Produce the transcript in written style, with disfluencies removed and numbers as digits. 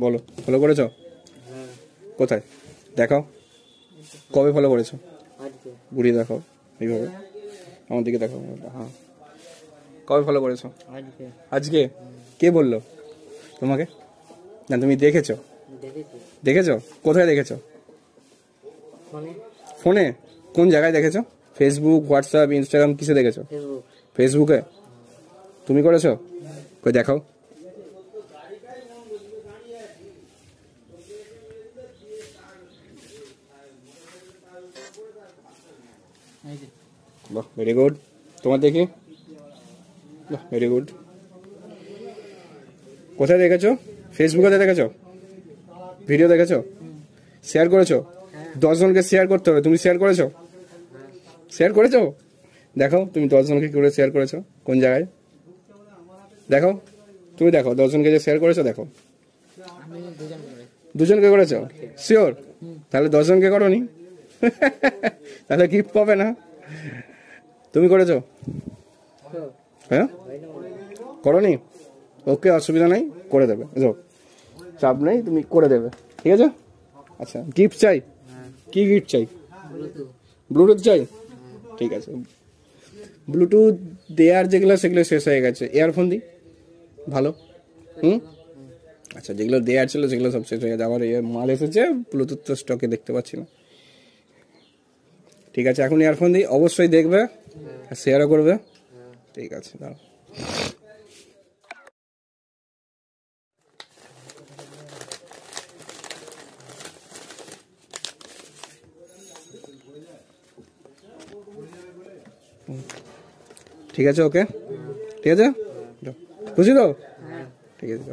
বলো, ফলো করেছো? কোথায় দেখাও, কবে ফলো করেছো? ঘুরিয়ে দেখাও, এইভাবে আমার দিকে দেখাও। হ্যাঁ, কবে ফলো করেছো? আজকে। কে বললো তোমাকে? না তুমি দেখেছো? দেখেছো কোথায় দেখেছো? ফোনে? কোন জায়গায় দেখেছো? ফেসবুক, হোয়াটসঅ্যাপ, ইনস্টাগ্রাম, কিসে দেখেছো? ফেসবুকে। তুমি করেছো? কই দেখাও। বাহ, ভেরি গুড। তোমার দেখি। বাহ, ভেরি গুড। কোথায় দেখেছো? ফেসবুকে দেখেছো? ভিডিও দেখেছো? শেয়ার করেছো? 10 জনকে শেয়ার করতে হবে, তুমি শেয়ার করেছো? শেয়ার করেছো? দেখো তুমি 10 জনকে কি করে শেয়ার করেছো, কোন জায়গায় দেখো। তুমি দেখো 10 জনকে যে শেয়ার করেছো, দেখো। 2 জনকে করেছো? শিওর? তাহলে 10 জনকে করোনি? তাহলে গিফট পাবে না। তুমি করেছো? হ্যাঁ, করোনি? ওকে, অসুবিধা নাই, করে দেবে, চাপ নেই, তুমি করে দেবে, ঠিক আছে। আচ্ছা, গিফট চাই? কি গিফট চাই? ব্লুটুথ চাই? ঠিক আছে, ব্লুটুথ দেয়ার যেগুলো সেগুলো শেষ হয়ে গেছে, ইয়ারফোন দিই ভালো। আচ্ছা, যেগুলো দেয়ার ছিল সেগুলো সব শেষ হয়ে গেছে, আবার মাল এসেছে, ব্লুটুথ তো স্টকে দেখতে পাচ্ছি না। ঠিক আছে, এখন ইয়ারফোন দিই, অবশ্যই দেখবে, শেয়ারও করবে। ঠিক আছে, দাঁড়াও। ঠিক আছে, ওকে, ঠিক আছে, খুশি তো? ঠিক আছে।